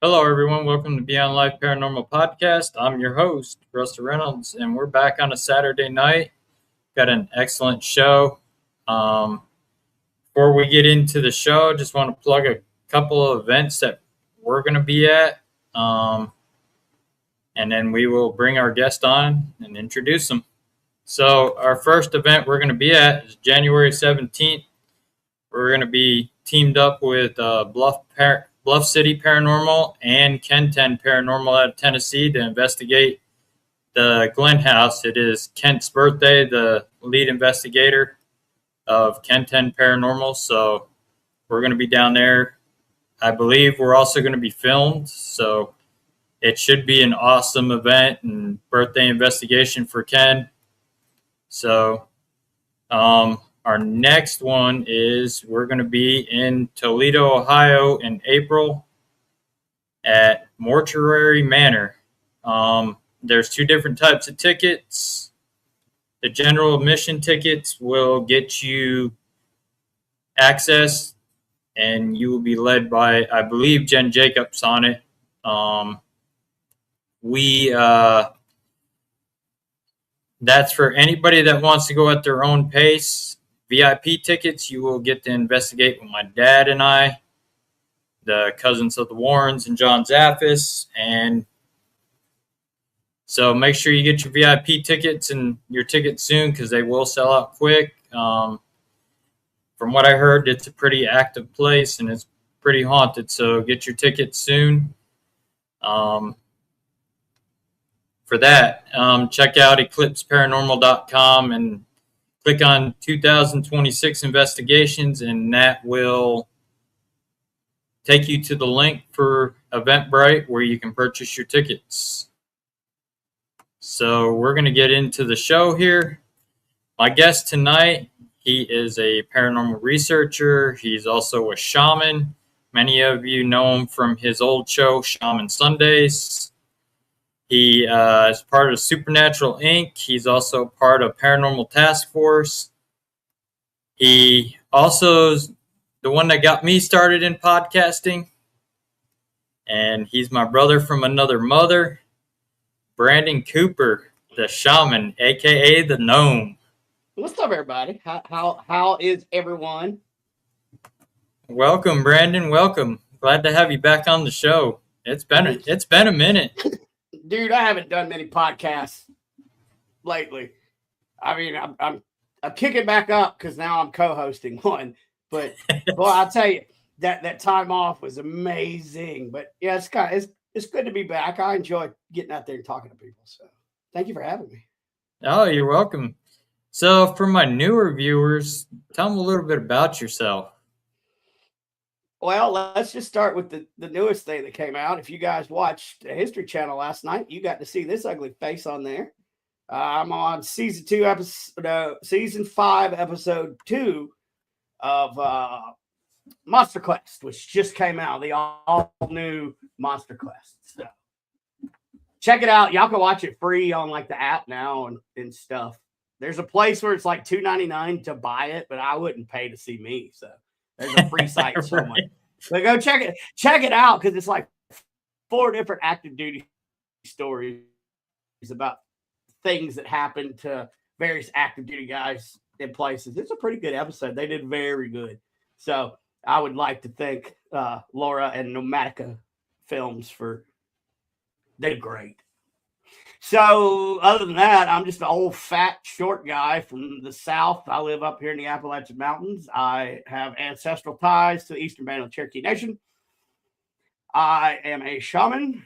Hello, everyone. Welcome to Beyond Life Paranormal Podcast. I'm your host, Russell Reynolds, and we're back on a Saturday night. Got an excellent show. Before we get into the show, just want to plug a couple of events that we're going to be at, and then we will bring our guest on and introduce them. So, our first event we're going to be at is January 17th. We're going to be teamed up with Bluff City Paranormal and Kenton Paranormal out of Tennessee to investigate the Glenn House. It is Kent's birthday, the lead investigator of Kenton Paranormal. So we're going to be down there. I believe we're also going to be filmed. So it should be an awesome event and birthday investigation for Ken. So, our next one is we're going to be in Toledo, Ohio in April at Mortuary Manor. There's two different types of tickets. The general admission tickets will get you access, and you will be led by, I believe, Jen Jacobs on it. That's for anybody that wants to go at their own pace. VIP tickets, you will get to investigate with my dad and I, the cousins of the Warrens and John Zaffis. And so make sure you get your VIP tickets and your tickets soon because they will sell out quick. From what I heard, it's a pretty active place and it's pretty haunted. So get your tickets soon. For that, check out eclipseparanormal.com and click on 2026 investigations, and that will take you to the link for Eventbrite where you can purchase your tickets. So we're going to get into the show here. My guest tonight, he is a paranormal researcher. He's also a shaman. Many of you know him from his old show, Shaman Sundays. He is part of Supernatural Inc. He's also part of Paranormal Task Force. He also is the one that got me started in podcasting. And he's my brother from another mother, Brandon Cooper, the shaman, a.k.a. the gnome. What's up, everybody? How is everyone? Welcome, Brandon. Welcome. Glad to have you back on the show. It's been a minute. Dude, I haven't done many podcasts lately. I mean, I'm kicking back up because now I'm co-hosting one. But boy, I'll tell you, that time off was amazing. But yeah, it's good to be back. I enjoy getting out there and talking to people. So thank you for having me. Oh, you're welcome. So for my newer viewers, tell them a little bit about yourself. Well, let's just start with the newest thing that came out. If you guys watched the History Channel last night, you got to see this ugly face on there. I'm on season 5, episode 2 of Monster Quest, which just came out, the all new Monster Quest. So check it out. Y'all can watch it free on like the app now and stuff. There's a place where it's like $2.99 to buy it, but I wouldn't pay to see me. So there's a free site somewhere. But go check it out because it's like 4 different active duty stories about things that happened to various active duty guys in places. It's a pretty good episode. They did very good. So I would like to thank Laura and Nomatica Films they did great. So other than that, I'm just an old fat short guy from the South. I live up here in the Appalachian Mountains. I have ancestral ties to the eastern band of the Cherokee Nation. I am a shaman,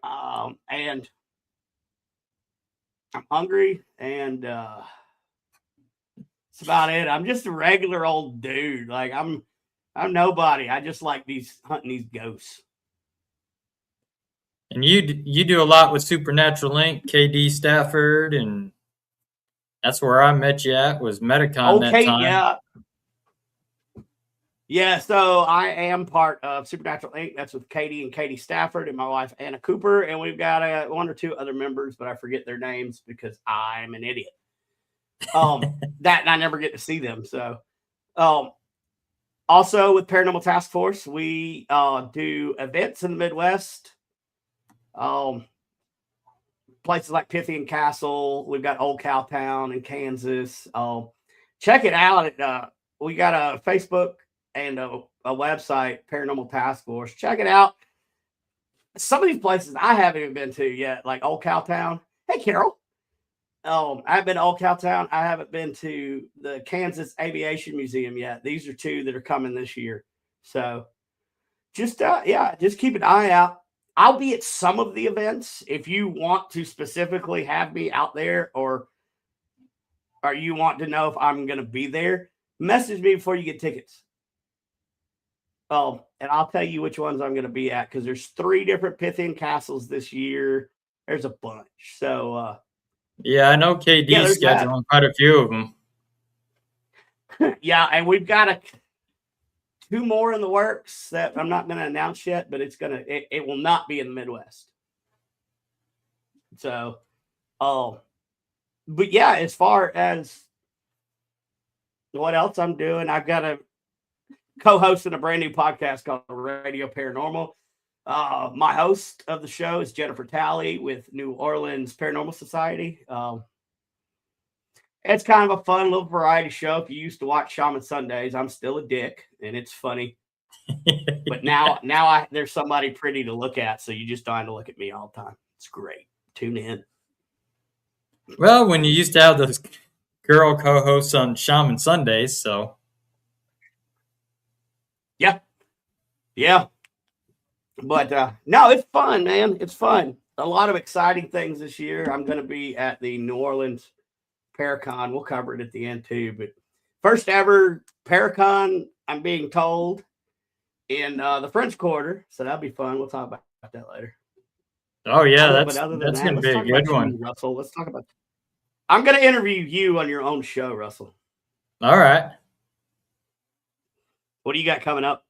and I'm hungry, and that's about it. I'm just a regular old dude. Like I'm nobody. I just like hunting these ghosts. And you do a lot with Supernatural Inc., KD Stafford, and that's where I met you at, was Metacon that time. Yeah. Yeah, so I am part of Supernatural Inc. That's with Katie and Katie Stafford and my wife, Anna Cooper. And we've got 1 or 2 other members, but I forget their names because I'm an idiot. That and I never get to see them. So Also, with Paranormal Task Force, we do events in the Midwest. Places like Pythian Castle. We've got Old Cowtown in Kansas. Check it out. We got a Facebook and a website, Paranormal Task Force. Check it out. Some of these places I haven't even been to yet, like Old Cowtown. Hey, Carol. I've been to Old Cowtown. I haven't been to the Kansas Aviation Museum yet. These are two that are coming this year. So just keep an eye out. I'll be at some of the events. If you want to specifically have me out there, or you want to know if I'm going to be there, message me before you get tickets. And I'll tell you which ones I'm going to be at, because there's 3 different Pythian castles this year. There's a bunch. So, yeah, I know KD's scheduling quite a few of them. Yeah, and we've got 2 more in the works that I'm not going to announce yet, but it will not be in the Midwest. So, but yeah, as far as what else I'm doing, I've got a co-hosting a brand new podcast called Radio Paranormal. My host of the show is Jennifer Talley with New Orleans Paranormal Society. It's kind of a fun little variety show. If you used to watch Shaman Sundays, I'm still a dick, and it's funny. But now there's somebody pretty to look at, so you just don't have to look at me all the time. It's great. Tune in. Well, when you used to have those girl co-hosts on Shaman Sundays, so yeah. But no, it's fun, man. It's fun. A lot of exciting things this year. I'm going to be at the New Orleans Paracon. We'll cover it at the end too. But first ever Paracon, I'm being told, in the French Quarter. So that'll be fun. We'll talk about that later. Oh yeah, that's going to be a good one. Russell, let's talk about. I'm going to interview you on your own show, Russell. All right. What do you got coming up,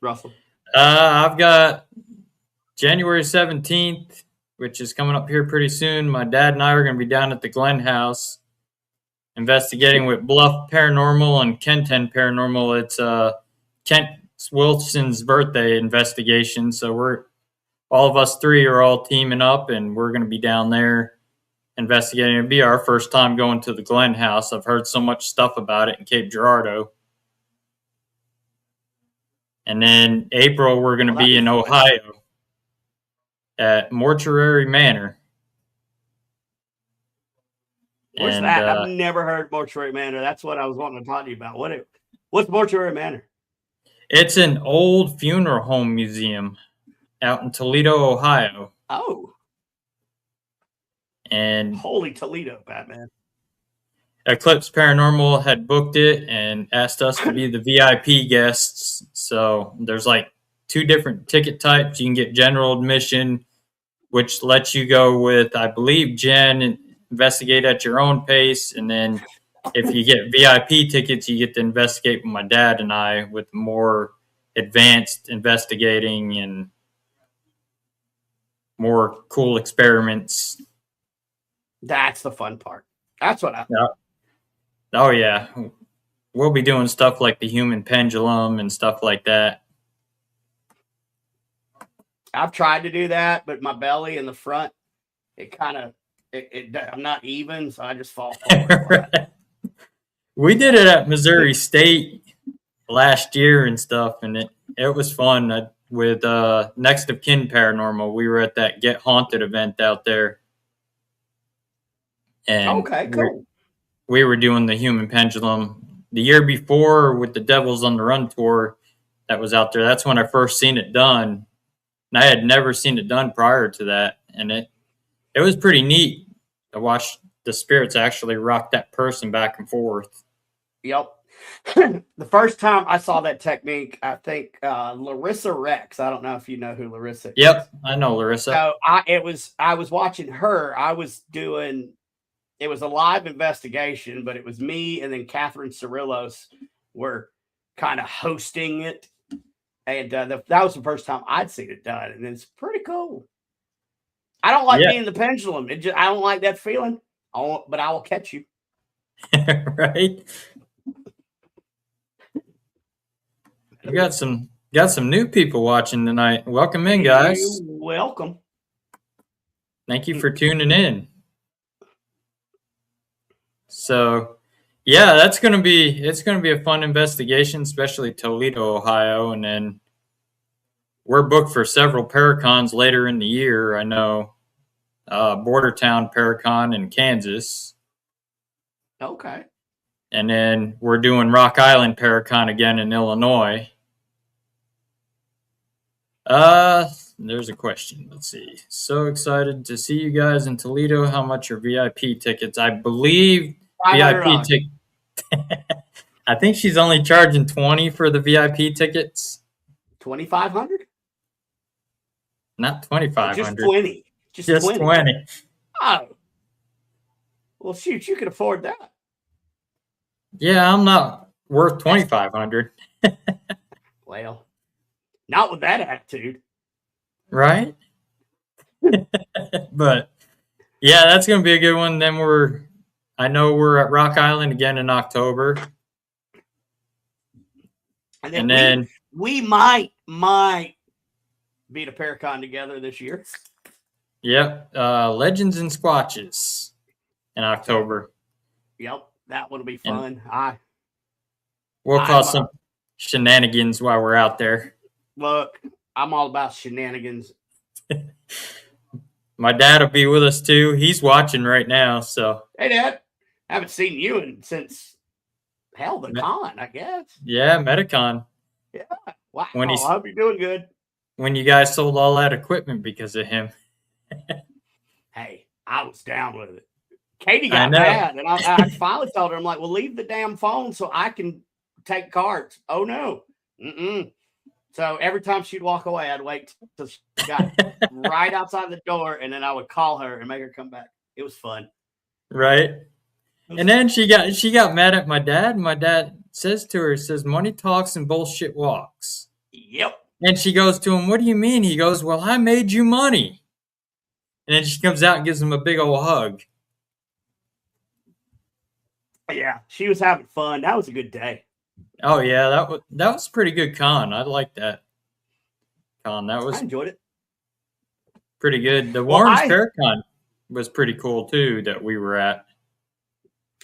Russell? I've got January 17th, which is coming up here pretty soon. My dad and I are going to be down at the Glen House investigating with Bluff Paranormal and Kenton Paranormal. It's Kent Wilson's birthday investigation. So all of us 3 are all teaming up, and we're going to be down there investigating. It'll be our first time going to the Glen House. I've heard so much stuff about it in Cape Girardeau. And then April, we're going to be in Ohio at Mortuary Manor. What's that? I've never heard Mortuary Manor. That's what I was wanting to talk to you about. What's Mortuary Manor? It's an old funeral home museum out in Toledo, Ohio. Oh. And holy Toledo, Batman. Eclipse Paranormal had booked it and asked us to be the VIP guests. So there's like 2 different ticket types. You can get general admission, which lets you go with, I believe, Jen, and investigate at your own pace. And then if you get VIP tickets, you get to investigate with my dad and I with more advanced investigating and more cool experiments. That's the fun part. That's what I thought. Oh, yeah. We'll be doing stuff like the human pendulum and stuff like that. I've tried to do that, but my belly in the front, it kind of, I'm not even, so I just fall forward. We did it at Missouri State last year and stuff, and it was fun with Next of Kin Paranormal. We were at that Get Haunted event out there. And okay, cool. We were doing the human pendulum the year before with the Devils on the Run tour that was out there. That's when I first seen it done. And I had never seen it done prior to that. And it was pretty neat to watch the spirits actually rock that person back and forth. Yep. The first time I saw that technique, I think Larissa Rex. I don't know if you know who Larissa is. Yep, I know Larissa. So I was watching her. It was a live investigation, but it was me and then Catherine Cirillos were kind of hosting it. And that was the first time I'd seen it done. And it's pretty cool. I don't like being the pendulum. I don't like that feeling. But I will catch you. Right? We got some new people watching tonight. Welcome in, You're guys. welcome. Thank you for tuning in. So, yeah, it's gonna be a fun investigation, especially Toledo, Ohio, and then we're booked for several Paracons later in the year. I know Border Town Paracon in Kansas, Okay. and then we're doing Rock Island Paracon again in Illinois. There's a question. Let's see. So excited to see you guys in Toledo. How much are VIP tickets? I believe VIP $500. ticket. I think she's only charging 20 for the VIP tickets. 2,500? Not 2,500. Just 20. Just 20. Oh. Well, shoot, you could afford that. Yeah, I'm not worth 2,500. Well, not with that attitude. Right? But yeah, that's going to be a good one. Then I know we're at Rock Island again in October. And then we might beat a Paracon together this year. Yep. Legends and Squatches in October. Yep. That one will be fun. We'll cause some shenanigans while we're out there. Look, I'm all about shenanigans. My dad will be with us too. He's watching right now. So hey, Dad, I haven't seen you since the con, I guess. Yeah, Metacon. Yeah. Wow. I hope you're doing good. When you guys sold all that equipment because of him. Hey, I was down with it. Katie got mad, and I finally told her, I'm like, well, leave the damn phone so I can take cards. Oh, no. So every time she'd walk away, I'd wait till she got right outside the door, and then I would call her and make her come back. It was fun. Right. And then she got mad at my dad. My dad says to her, money talks and bullshit walks. Yep. And she goes to him, what do you mean? He goes, well, I made you money. And then she comes out and gives him a big old hug. Yeah, she was having fun. That was a good day. Oh yeah, that was a pretty good con. I liked that con. I enjoyed it. Pretty good. The Warren's Paracon was pretty cool too that we were at.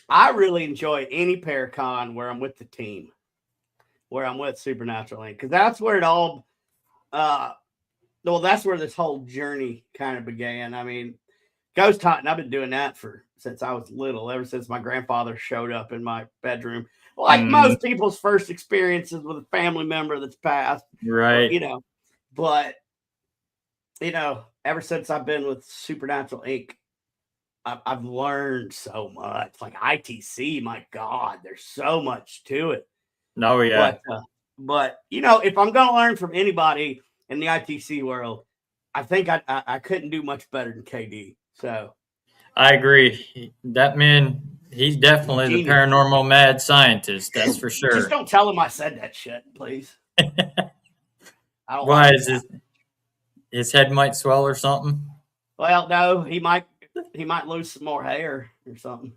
I really enjoy any Paracon where I'm with the team, where I'm with Supernatural Inc. Because that's where it all that's where this whole journey kind of began. I mean, ghost hunting, I've been doing that since I was little, ever since my grandfather showed up in my bedroom. Like most people's first experiences with a family member that's passed. Right. But ever since I've been with Supernatural Inc., I've learned so much. Like ITC, my God, there's so much to it. No, yeah. But if I'm going to learn from anybody in the ITC world, I think I couldn't do much better than KD. So I agree. That man, he's definitely the paranormal mad scientist. That's for sure. Just don't tell him I said that shit, please. Why is his head might swell or something? Well, no, he might lose some more hair or something.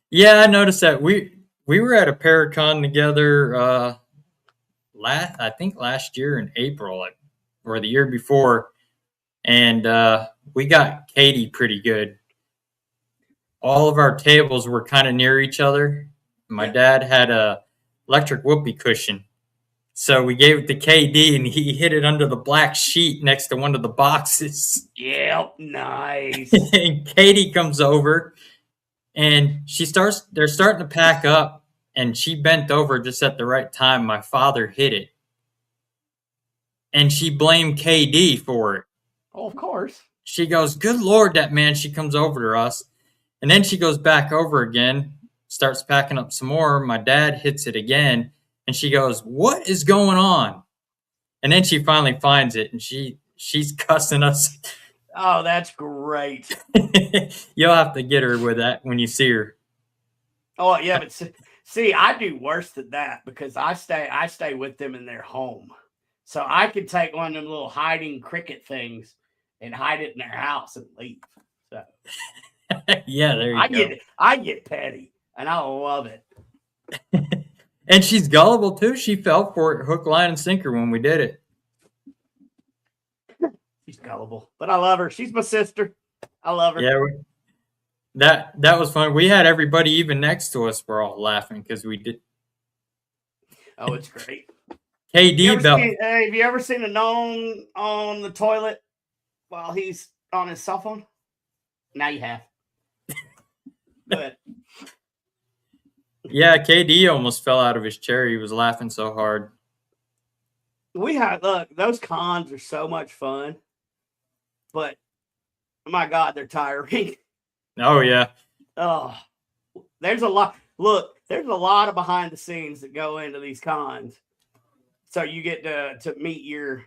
Yeah, I noticed that we were at a Paracon together I think last year in April or the year before, and we got Katie pretty good. All of our tables were kind of near each other. My dad had a electric whoopee cushion, so we gave it to KD, and he hid it under the black sheet next to one of the boxes. Yep, nice. And Katie comes over, and they're starting to pack up, and she bent over just at the right time. My father hit it, and she blamed KD for it. Oh, of course. She goes, good Lord, that man. She comes over to us, and then she goes back over again, starts packing up some more. My dad hits it again, and she goes, what is going on? And then she finally finds it, and she's cussing us. Oh, that's great. You'll have to get her with that when you see her. Oh, yeah, but see, I do worse than that because I stay with them in their home. So I could take one of them little hiding cricket things and hide it in their house and leave. So yeah, there you go. I get petty, and I love it. And she's gullible too. She fell for it hook, line, and sinker when we did it. She's gullible, but I love her. She's my sister. I love her. Yeah, that was fun. We had everybody even next to us were all laughing because we did. Oh, it's great. KD belt. Have you ever seen a gnome on the toilet while he's on his cell phone? Now you have. Good. Yeah, KD almost fell out of his chair. He was laughing so hard. Look, those cons are so much fun, but my God, they're tiring. Oh yeah. Oh, there's a lot. Look, there's a lot of behind the scenes that go into these cons. So you get to meet your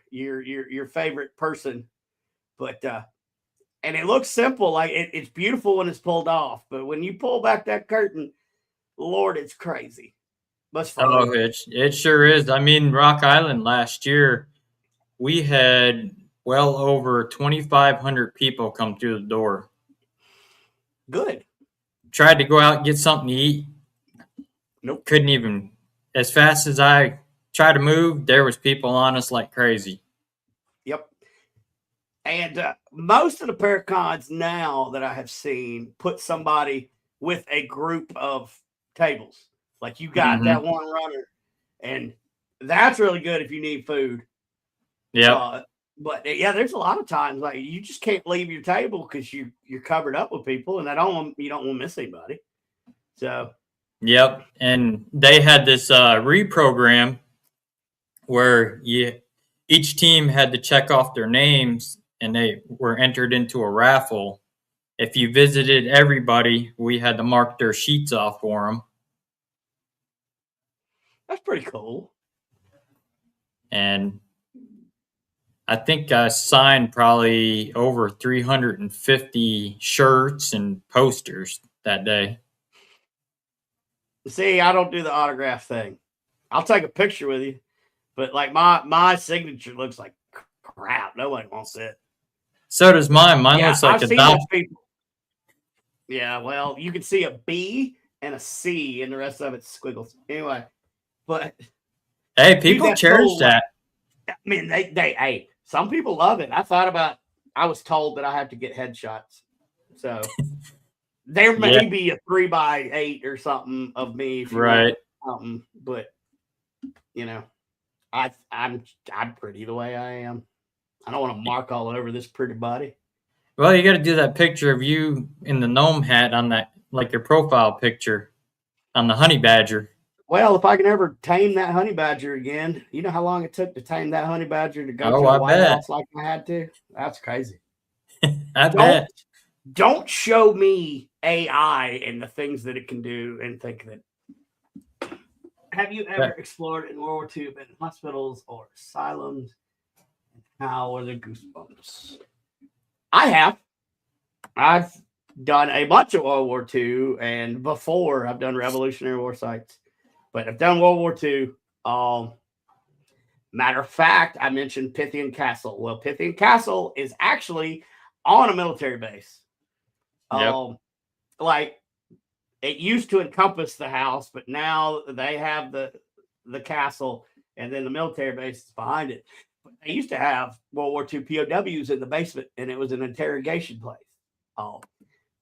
favorite person, but and it looks simple, like it's beautiful when it's pulled off, but when you pull back that curtain, Lord, it's crazy. But fun. Oh, it sure is. I mean, Rock Island last year, we had well over 2,500 people come through the door. Good. Tried to go out and get something to eat. Nope. Couldn't even. As fast as I tried to move, there was people on us like crazy. Yep. And most of the Paracons now that I have seen put somebody with a group of tables. Like you got that one runner, and that's really good if you need food. Yeah. But yeah, there's a lot of times like you just can't leave your table because you're covered up with people, and you don't want to miss anybody. So. Yep, and they had this reprogram where each team had to check off their names, and they were entered into a raffle. If you visited everybody, we had to mark their sheets off for them. That's pretty cool. And I think I signed probably over 350 shirts and posters that day. See, I don't do the autograph thing. I'll take a picture with you, but like my signature looks like crap. Nobody wants it. So does mine. Mine looks like a dot. Yeah, well, you can see a B and a C, and the rest of it's squiggles. Anyway, but hey, people cherish that. I mean, hey, some people love it. I was told that I have to get headshots, so there may be a 3x8 or something of me, if you right? Want but you know, I'm pretty the way I am. I don't want to mark all over this pretty body. Well, you got to do that picture of you in the gnome hat on that, like your profile picture on the honey badger. Well, if I can ever tame that honey badger again, you know how long it took to tame that honey badger to go to the White House like I had to? That's crazy. I bet. Don't show me AI and the things that it can do and think that. Have you ever explored in World War II in hospitals or asylums? How are the goosebumps? I have. I've done a bunch of World War II, and before I've done Revolutionary War sites, but I've done World War II. Matter of fact, I mentioned Pythian Castle. Well, Pythian Castle is actually on a military base. Like it used to encompass the house, but now they have the castle, and then the military base is behind it. But they used to have World War II POWs in the basement, and it was an interrogation place.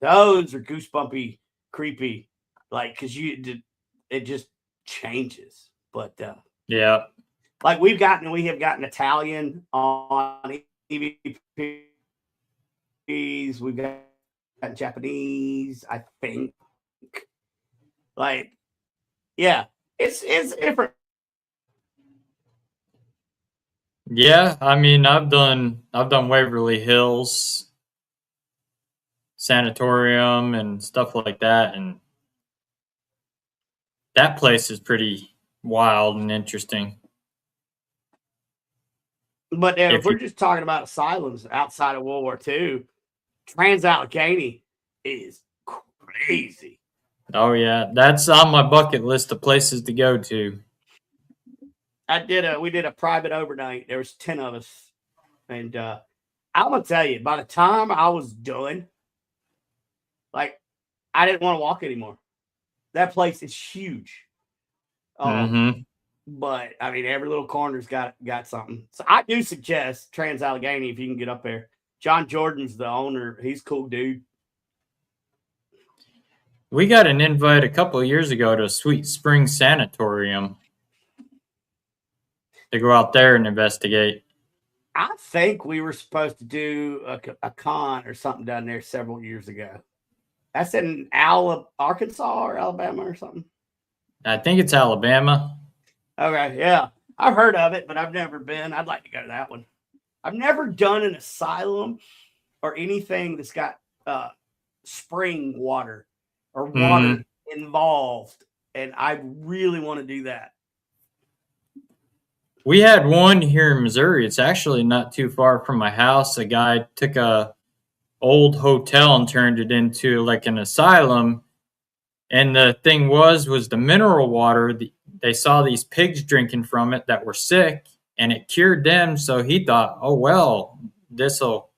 Those are goosebumpy, creepy, like because it just changes. But yeah, like we have gotten Italian on EVPs. We've got Japanese, I think. Like, yeah, it's different. Yeah, I mean, I've done Waverly Hills Sanatorium and stuff like that, and that place is pretty wild and interesting. But if we're just talking about asylums outside of World War II, Trans-Allegheny is crazy. Oh yeah, that's on my bucket list of places to go to. We did a private overnight. There was 10 of us, and I'm gonna tell you, by the time I was done, like I didn't want to walk anymore. That place is huge. Mm-hmm. But I mean, every little corner's got something. So I do suggest Trans Allegheny if you can get up there. John Jordan's the owner. He's a cool dude. We got an invite a couple of years ago to Sweet Spring Sanatorium to go out there and investigate. I think we were supposed to do a con or something down there several years ago. That's in Arkansas or Alabama or something. I think it's Alabama. Okay, yeah. I've heard of it, but I've never been. I'd like to go to that one. I've never done an asylum or anything that's got spring water or water involved, and I really want to do that. We had one here in Missouri. It's actually not too far from my house. A guy took a old hotel and turned it into like an asylum. And the thing was the mineral water. They saw these pigs drinking from it that were sick, and it cured them. So he thought, oh, well, this will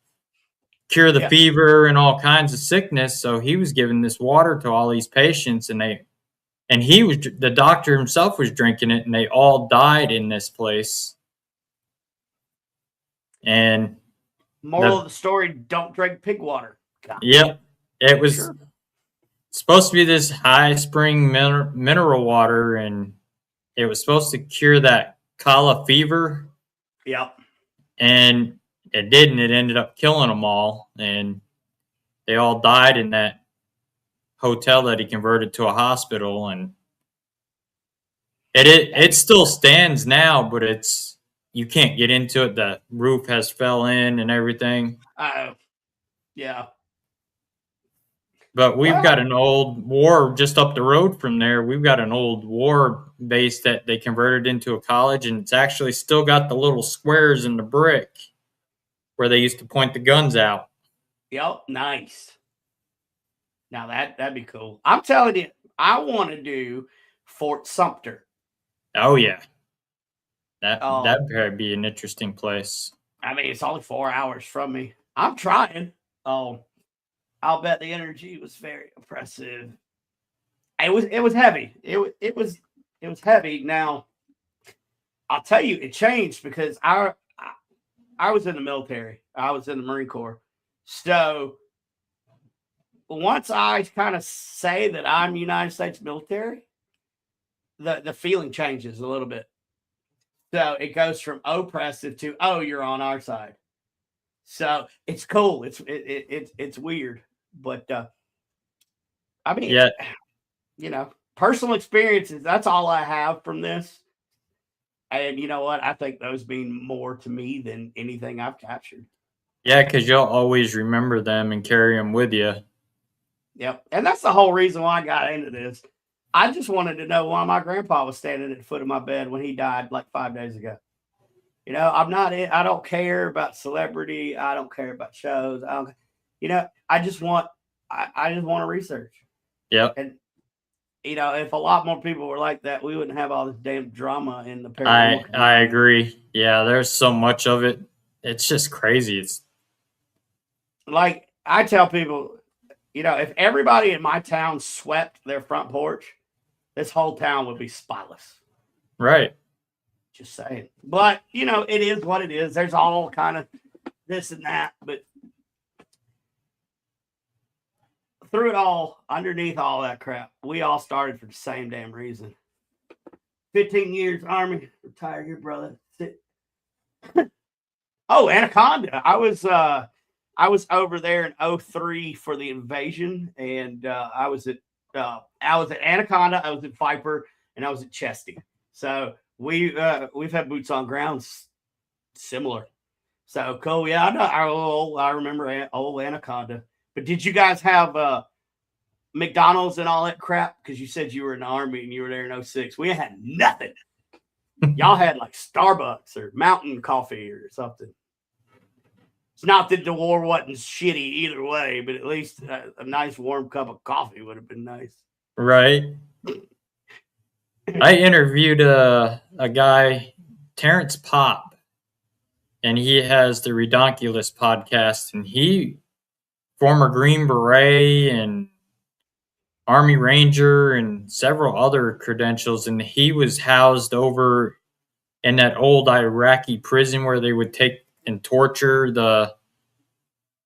cure the fever and all kinds of sickness. So he was giving this water to all these patients, and the doctor himself was drinking it, and they all died in this place. And moral of the story: don't drink pig water. God. Yep, it was supposed to be this high spring mineral water, and it was supposed to cure that cholera fever. Yep. And it didn't. It ended up killing them all, and they all died in that hotel that he converted to a hospital. And it still stands now, but you can't get into it. The roof has fell in and everything. Yeah. But we've got an old war just up the road from there. We've got an old war base that they converted into a college, and it's actually still got the little squares in the brick where they used to point the guns out. Yep, nice. Now that'd be cool. I'm telling you, I want to do Fort Sumter. Oh yeah, that'd probably be an interesting place. I mean, it's only 4 hours from me. I'm trying. I'll bet the energy was very oppressive. It was heavy. It was heavy. Now, I'll tell you, it changed because I was in the military. I was in the Marine Corps. So once I kind of say that I'm United States military, the feeling changes a little bit. So it goes from oppressive to, oh, you're on our side. So it's cool. It's weird, but I mean, yeah. Personal experiences. That's all I have from this. And you know what? I think those mean more to me than anything I've captured. Yeah, because you'll always remember them and carry them with you. Yep. And that's the whole reason why I got into this. I just wanted to know why my grandpa was standing at the foot of my bed when he died like 5 days ago. I don't care about celebrity. I don't care about shows. I just want to research. Yep. And, if a lot more people were like that, we wouldn't have all this damn drama in the paranormal. I agree. Yeah, there's so much of it. It's just crazy. It's like I tell people, if everybody in my town swept their front porch, this whole town would be spotless. Right. Just saying. But, it is what it is. There's all kind of this and that. But through it all, underneath all that crap, we all started for the same damn reason. 15 years Army, retire your brother. Oh, Anaconda. I was over there in 2003 for the invasion, and I was at Anaconda, I was at Viper, and I was at Chesty. So we've had boots on ground similar. So cool. Yeah, I remember old Anaconda. But did you guys have McDonald's and all that crap? Because you said you were in the Army and you were there in 2006. We had nothing. Y'all had like Starbucks or Mountain Coffee or something. It's not that the war wasn't shitty either way, but at least a nice warm cup of coffee would have been nice. Right. I interviewed a guy, Terrence Pop, and he has the Redonkulous podcast, and he former Green Beret and Army Ranger and several other credentials, and he was housed over in that old Iraqi prison where they would take and torture the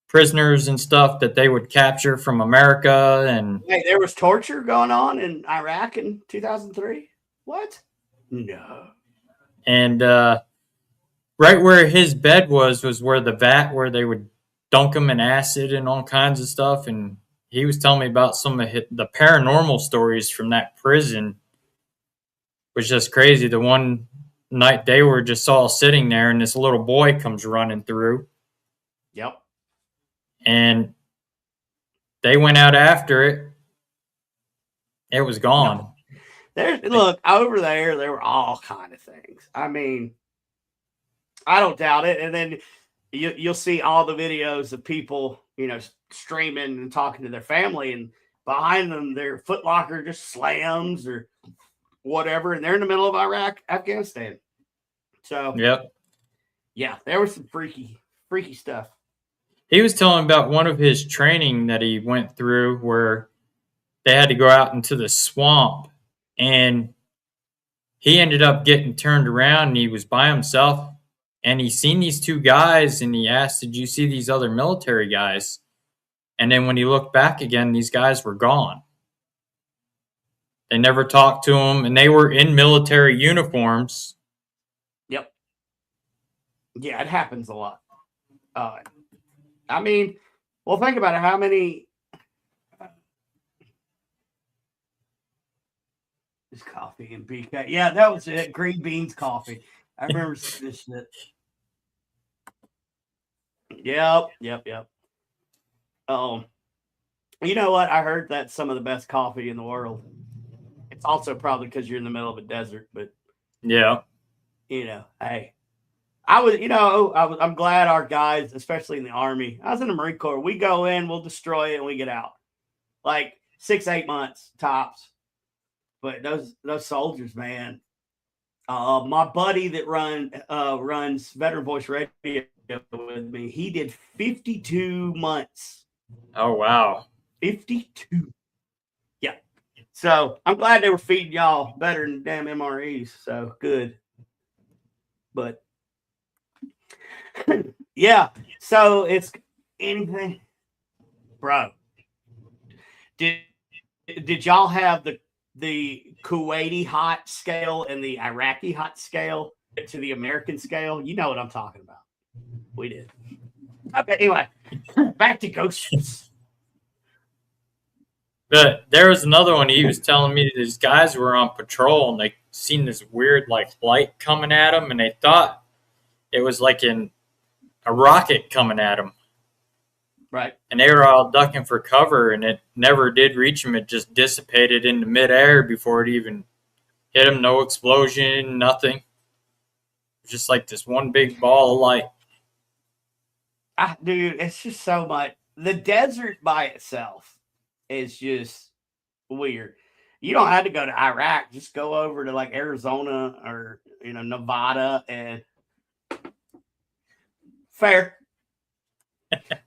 prisoners and stuff that they would capture from America. And Hey, there was torture going on in Iraq in 2003. What? No. And right where his bed was where the vat where they would dunk him in acid and all kinds of stuff. And he was telling me about some of the paranormal stories from that prison, which is just crazy. The one night they were just all sitting there, and this little boy comes running through. Yep. And they went out after it. It was gone. No. Look, over there were all kind of things. I mean, I don't doubt it. And then you'll see all the videos of people, streaming and talking to their family, and behind them their Foot Locker just slams or whatever, and they're in the middle of Afghanistan. So yep. Yeah, there was some freaky stuff. He was telling about one of his training that he went through where they had to go out into the swamp, and he ended up getting turned around, and he was by himself, and he seen these two guys, and he asked, "Did you see these other military guys?" And then when he looked back again, these guys were gone. They never talked to him, and they were in military uniforms. Yep. Yeah, it happens a lot. I mean, well, think about it. How many? This coffee and BK. Yeah, that was it. Green beans coffee. I remember this shit. Yep. You know what? I heard that's some of the best coffee in the world. It's also probably because you're in the middle of a desert, but yeah, hey, I'm glad our guys, especially in the Army. I was in the Marine Corps. We go in, we'll destroy it, and we get out. Like 6-8 months tops. But those soldiers, man. My buddy that runs Veteran Voice Radio with me, he did 52 months. Oh wow. 52. Yeah. So I'm glad they were feeding y'all better than damn MREs. So good. But yeah. So it's anything, bro. Did y'all have the Kuwaiti hot scale and the Iraqi hot scale to the American scale? You know what I'm talking about. We did. Okay, anyway, back to ghosts. But there was another one. He was telling me these guys were on patrol and they seen this weird light coming at them, and they thought it was like a rocket coming at them. Right. And they were all ducking for cover, and it never did reach them. It just dissipated into midair before it even hit them. No explosion, nothing. Just like this one big ball of light. Dude, it's just so much. The desert by itself is just weird. You don't have to go to Iraq. Just go over to Arizona or Nevada and fair.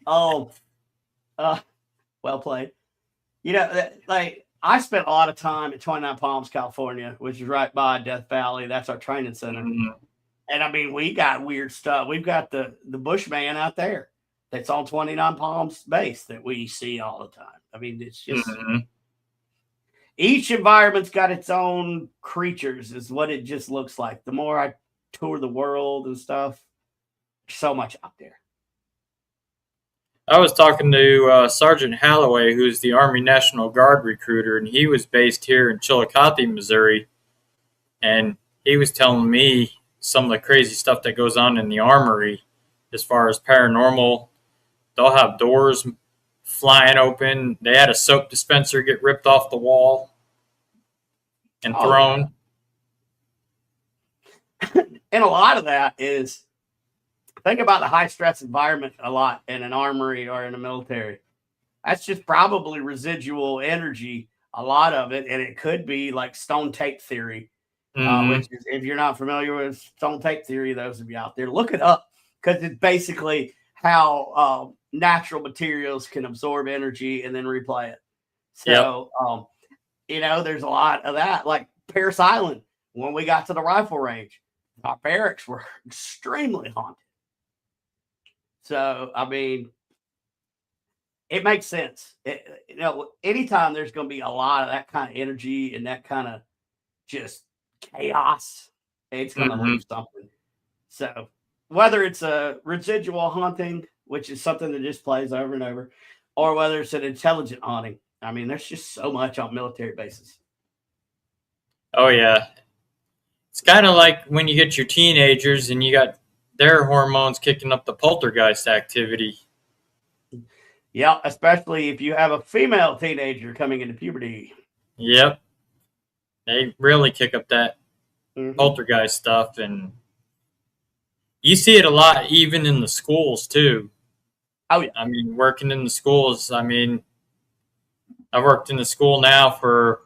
Well played. I spent a lot of time at 29 Palms, California, which is right by Death Valley. That's our training center. Mm-hmm. And I mean, we got weird stuff. We've got the Bushman out there that's on 29 Palms base that we see all the time. I mean, it's just each environment's got its own creatures, is what it just looks like. The more I tour the world and stuff, there's so much out there. I was talking to Sergeant Halloway, who's the Army National Guard recruiter, and he was based here in Chillicothe, Missouri. And he was telling me some of the crazy stuff that goes on in the armory as far as paranormal. They'll have doors flying open. They had a soap dispenser get ripped off the wall and thrown. And a lot of that is, think about the high stress environment a lot in an armory or in a military. That's just probably residual energy, a lot of it. And it could be like stone tape theory, which is, if you're not familiar with stone tape theory, those of you out there, look it up, because it's basically how natural materials can absorb energy and then replay it. So, there's a lot of that. Like Paris Island, when we got to the rifle range, our barracks were extremely haunted. So, I mean, it makes sense. Anytime there's going to be a lot of that kind of energy and that kind of just chaos, it's going to leave something. So, whether it's a residual haunting, which is something that just plays over and over, or whether it's an intelligent haunting, I mean, there's just so much on military bases. Oh, yeah. It's kind of like when you get your teenagers and you got their hormones kicking up the poltergeist activity. Yeah, especially if you have a female teenager coming into puberty. Yep. They really kick up that poltergeist stuff. And you see it a lot even in the schools, too. Oh, yeah. I mean, working in the schools, I mean, I've worked in the school now for,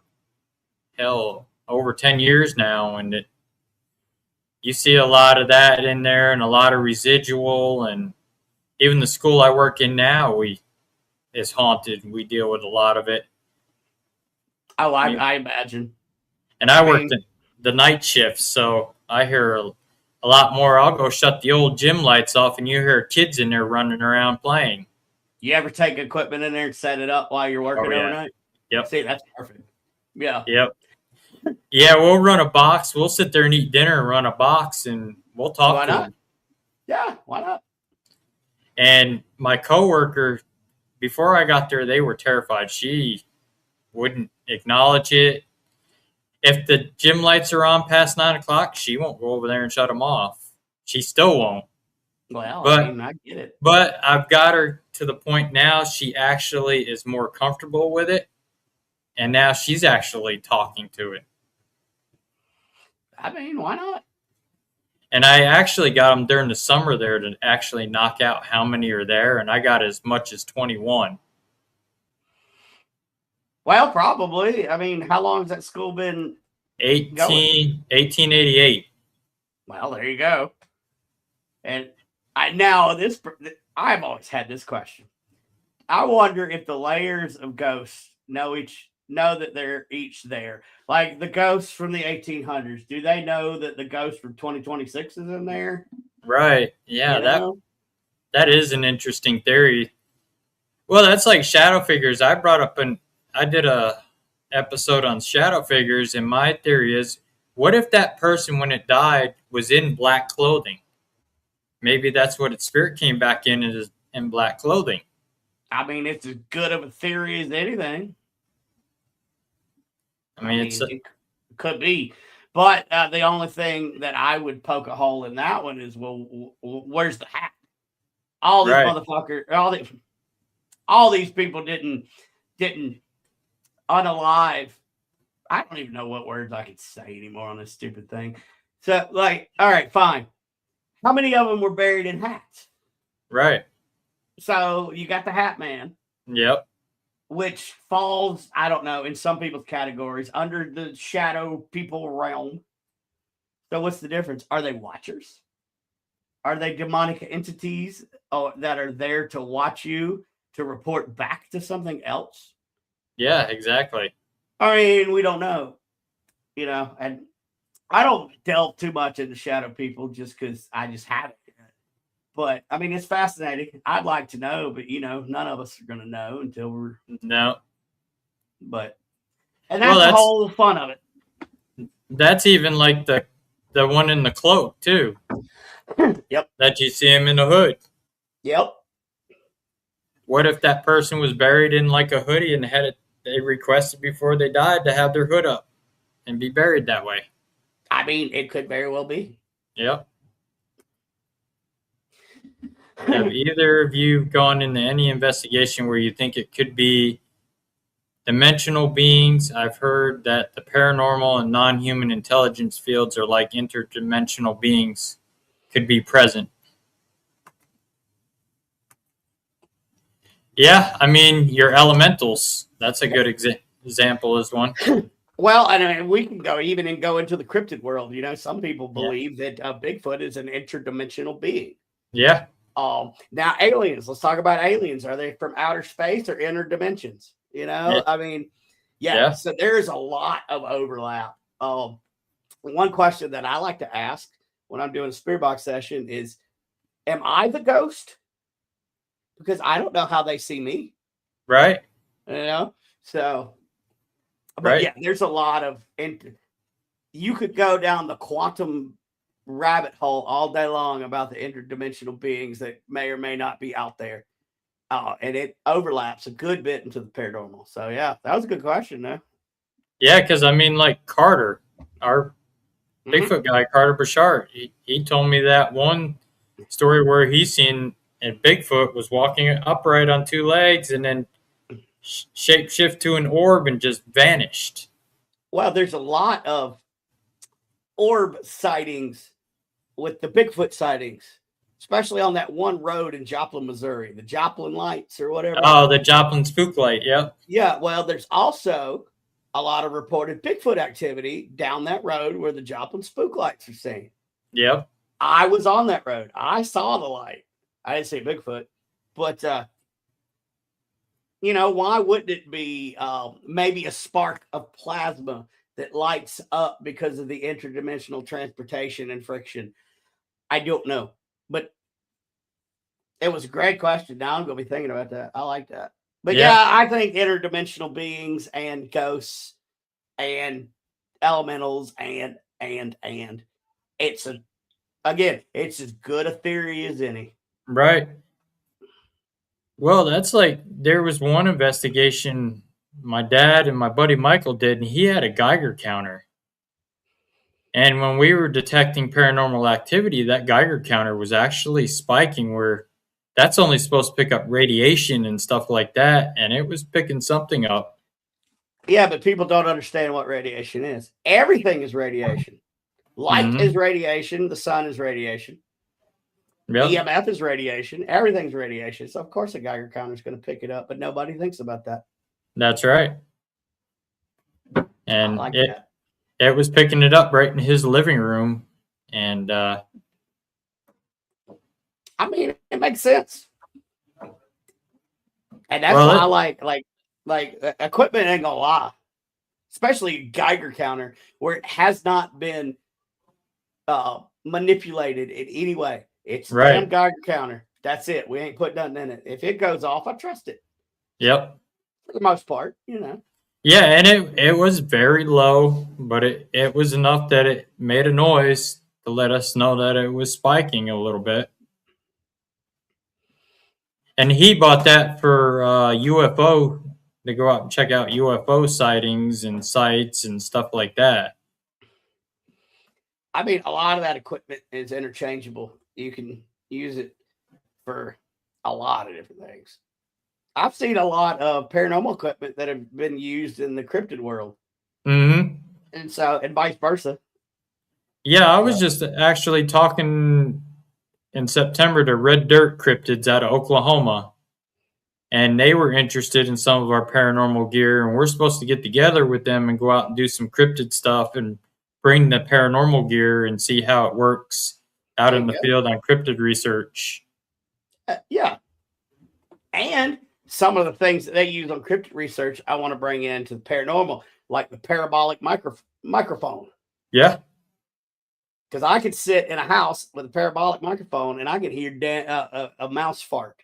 over 10 years now, and you see a lot of that in there and a lot of residual, and even the school I work in now is haunted. We deal with a lot of it. Oh, I imagine. And I worked the night shift, so I hear a lot more. I'll go shut the old gym lights off, and you hear kids in there running around playing. You ever take equipment in there and set it up while you're working overnight? Yep. See, that's perfect. Yeah. Yep. Yeah, we'll run a box. We'll sit there and eat dinner and run a box, and we'll talk to them. Yeah, why not? And my coworker, before I got there, they were terrified. She wouldn't acknowledge it. If the gym lights are on past 9 o'clock, she won't go over there and shut them off. She still won't. Well, I get it. But I've got her to the point now she actually is more comfortable with it. And now she's actually talking to it. I mean, why not? And I actually got them during the summer there to actually knock out how many are there. And I got as much as 21. Well, probably. I mean, how long has that school been? 1888. Well, there you go. And I've always had this question. I wonder if the layers of ghosts know that they're each there. Like the ghosts from the 1800s, do they know that the ghost from 2026 is in there? Right. Yeah, that is an interesting theory. Well, that's like shadow figures. I did a episode on shadow figures, and my theory is, what if that person, when it died, was in black clothing? Maybe that's what its spirit came back in black clothing. I mean, it's as good of a theory as anything. I mean, it could be. But the only thing that I would poke a hole in that one is, well, where's the hat? All these motherfuckers, all these people didn't unalive. I don't even know what words I could say anymore on this stupid thing. So, like, all right, fine. How many of them were buried in hats? Right. So you got the Hat Man. Yep. Which falls, I don't know, in some people's categories under the shadow people realm. So what's the difference? Are they watchers? Are they demonic entities that are there to watch you to report back to something else? Yeah, exactly. I mean, we don't know, and I don't delve too much into shadow people just because I just haven't. But I mean, it's fascinating. I'd like to know, but none of us are going to know until we're no. But and that's the whole fun of it. That's even like the one in the cloak too. Yep. That you see him in the hood. Yep. What if that person was buried in like a hoodie and they requested before they died to have their hood up and be buried that way? I mean, it could very well be. Yep. Have either of you gone into any investigation where you think it could be dimensional beings? I've heard that the paranormal and non-human intelligence fields are like interdimensional beings could be present. Yeah, I mean, your elementals. That's a good example as one. Well, and we can go into the cryptid world. Some people believe that Bigfoot is an interdimensional being. Yeah. Now aliens. Let's talk about aliens. Are they from outer space or inner dimensions? Yeah. I mean, Yeah. so there's a lot of overlap. One question that I like to ask when I'm doing a spirit box session is, am I the ghost? Because I don't know how they see me. Right. So, but right. there's a lot of, you could go down the quantum rabbit hole all day long about the interdimensional beings that may or may not be out there. And it overlaps a good bit into the paranormal. So that was a good question, though. Yeah, because I mean, like Carter, our Bigfoot guy, Carter Bouchard, he told me that one story where he seen and Bigfoot was walking upright on two legs and then shape shift to an orb and just vanished. Well, there's a lot of orb sightings with the Bigfoot sightings, especially on that one road in Joplin, Missouri, the Joplin lights or whatever. Oh, the Joplin spook light. Yep. Yeah. Well, there's also a lot of reported Bigfoot activity down that road where the Joplin spook lights are seen. Yep. I was on that road. I saw the light. I didn't see Bigfoot, but why wouldn't it be maybe a spark of plasma that lights up because of the interdimensional transportation and friction? I don't know, but it was a great question. Now I'm going to be thinking about that. I like that. But I think interdimensional beings and ghosts and elementals and it's it's as good a theory as any. Right. Well, that's like, there was one investigation my dad and my buddy Michael did, and he had a Geiger counter. And when we were detecting paranormal activity, that Geiger counter was actually spiking, where that's only supposed to pick up radiation and stuff like that, and it was picking something up. Yeah, but people don't understand what radiation is. Everything is radiation. Light is radiation. The sun is radiation. Yep. EMF is radiation. Everything's radiation. So, of course, a Geiger counter is going to pick it up, but nobody thinks about that. That's right. And it was picking it up right in his living room. And I mean, it makes sense. And that's why I like equipment ain't gonna lie. Especially Geiger counter, where it has not been manipulated in any way. It's damn Geiger counter. That's it. We ain't put nothing in it. If it goes off, I trust it. Yep. For the most part, Yeah, and it was very low, but it was enough that it made a noise to let us know that it was spiking a little bit. And he bought that for UFO, to go out and check out UFO sightings and sites and stuff like that. I mean, a lot of that equipment is interchangeable. You can use it for a lot of different things. I've seen a lot of paranormal equipment that have been used in the cryptid world. And vice versa. Yeah, I was just actually talking in September to Red Dirt Cryptids out of Oklahoma. And they were interested in some of our paranormal gear. And we're supposed to get together with them and go out and do some cryptid stuff and bring the paranormal gear and see how it works out in the field on cryptid research. Yeah. And some of the things that they use on cryptid research, I want to bring into the paranormal, like the parabolic microphone. Yeah. Because I could sit in a house with a parabolic microphone and I could hear a mouse fart.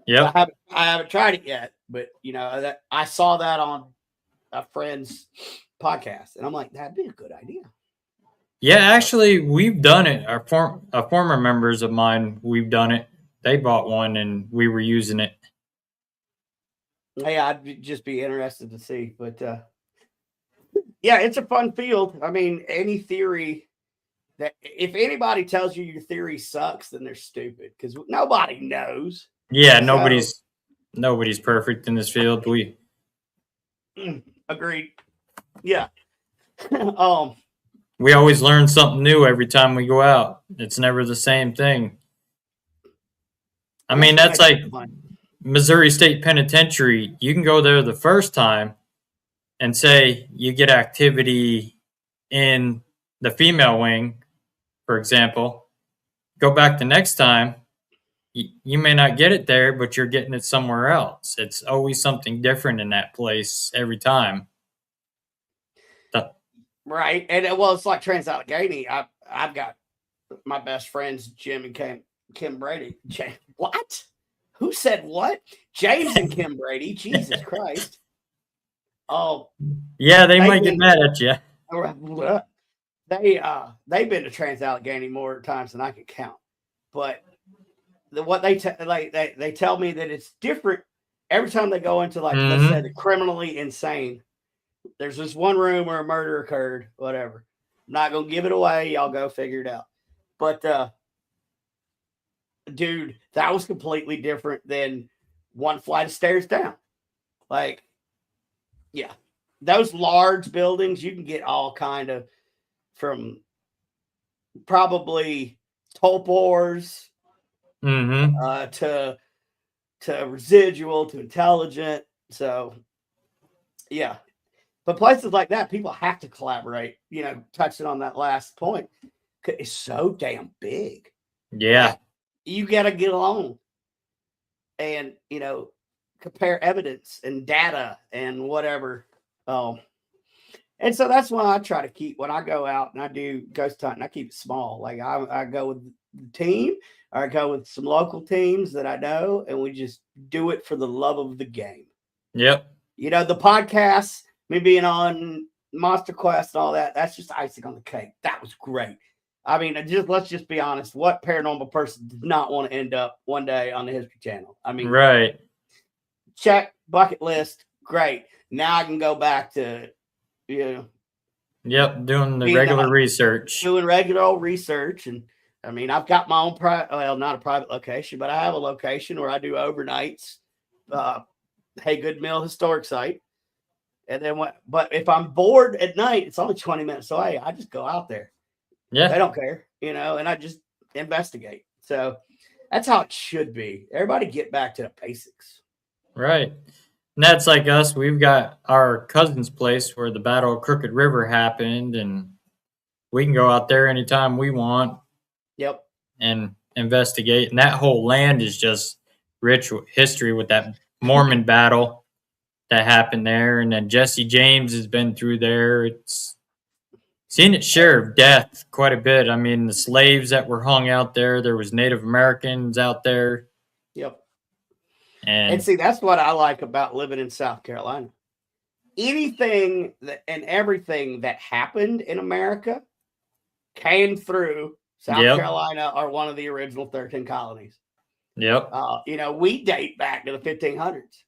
Yeah. I haven't tried it yet, but that I saw that on a friend's podcast, and I'm like, that'd be a good idea. Yeah, actually, we've done it. Our former members of mine, we've done it. They bought one, and we were using it. Yeah, I'd just be interested to see, but it's a fun field. I mean, any theory that if anybody tells you your theory sucks, then they're stupid because nobody knows. Yeah, nobody's perfect in this field. We agreed. Yeah. We always learn something new every time we go out. It's never the same thing. I mean, that's like Missouri State Penitentiary. You can go there the first time and say you get activity in the female wing, for example. Go back the next time you may not get it there, but you're getting it somewhere else. It's always something different in that place every time. Right. And well, it's like Trans-Allegheny. I've got my best friends, Jim and Kim Brady. What? Who said what? James and Kim Brady. Jesus Christ. Oh. Yeah, they might get mad at you. They've been to Trans-Allegheny more times than I can count. But what they tell me that it's different every time they go into, like, let's say, the criminally insane. There's this one room where a murder occurred, whatever. I'm not going to give it away. Y'all go figure it out. But, dude, that was completely different than one flight of stairs down. Like, yeah, those large buildings, you can get all kind of, from probably torpors to residual to intelligent. So, yeah. But places like that, people have to collaborate. You know, touching on that last point, it's so damn big. Yeah. Like, you got to get along and, you know, compare evidence and data and whatever. And so that's why I try to keep, when I go out and I do ghost hunting, I keep it small. Like I go with the team, or I go with some local teams that I know, and we just do it for the love of the game. Yep. You know, the podcasts, me being on Monster Quest and all that, that's just icing on the cake. That was great. I mean, let's just be honest. What paranormal person did not want to end up one day on the History Channel? I mean, right. Check, bucket list, great. Now I can go back to, you know. Yep, doing the regular research. Doing regular research. And I mean, I've got my own not a private location, but I have a location where I do overnights. Haygood Mill Historic Site. And then but if I'm bored at night, it's only 20 minutes away. I just go out there. Yeah. They don't care, you know, and I just investigate. So that's how it should be. Everybody get back to the basics. Right. And that's like us. We've got our cousin's place where the Battle of Crooked River happened, and we can go out there anytime we want. Yep. And investigate. And that whole land is just rich with history with that Mormon battle that happened there. And then Jesse James has been through there. It's seen its share of death quite a bit. I mean, the slaves that were hung out there, there was Native Americans out there. Yep. And see, that's what I like about living in South Carolina. Anything and everything that happened in America came through South Carolina, or one of the original 13 colonies. Yep. You know, we date back to the 1500s.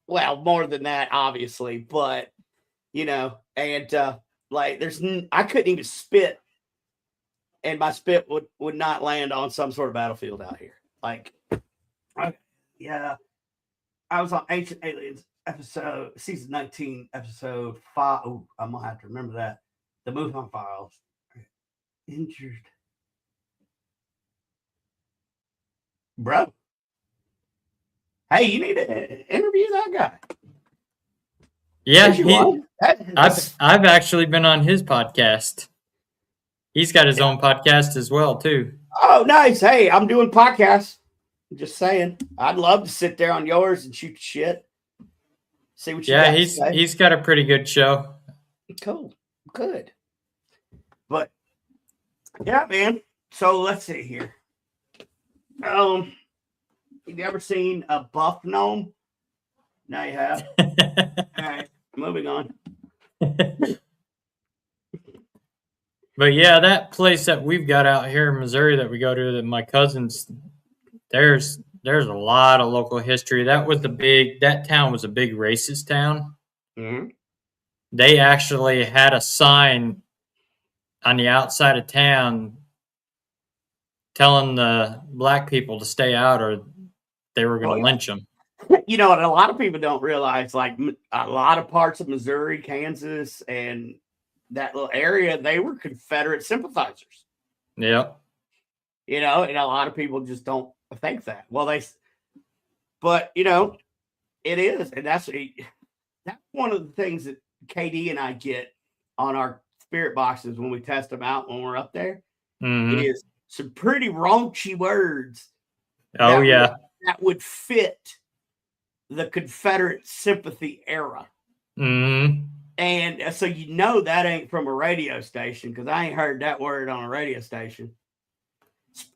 Well, more than that, obviously, but, you know, and like I couldn't even spit, and my spit would not land on some sort of battlefield out here. Like, yeah, I was on Ancient Aliens season 19, episode 5. Oh, I'm gonna have to remember that. The Wuhan Files. Injured. Bro. Hey, you need to interview that guy. Yeah, I've actually been on his podcast. He's got his own podcast as well, too. Oh, nice. Hey, I'm doing podcasts. I'm just saying. I'd love to sit there on yours and shoot shit. See what you got to say. He's got a pretty good show. Cool. Good. But yeah, man. So let's see here. Have you ever seen a buff gnome? Now you have. All right, moving on. But yeah, that place that we've got out here in Missouri that we go to, that my cousins, there's a lot of local history. That town was a big racist town. Mm-hmm. They actually had a sign on the outside of town telling the black people to stay out, or they were going to lynch them. You know, and a lot of people don't realize, like, a lot of parts of Missouri, Kansas, and that little area, they were Confederate sympathizers. Yep. You know, and a lot of people just don't think that. Well, but, you know, it is. And that's one of the things that KD and I get on our spirit boxes when we test them out when we're up there. Mm-hmm. Is some pretty raunchy words Oh, yeah. That would fit the Confederate sympathy era. Mm-hmm. And so that ain't from a radio station, because I ain't heard that word on a radio station.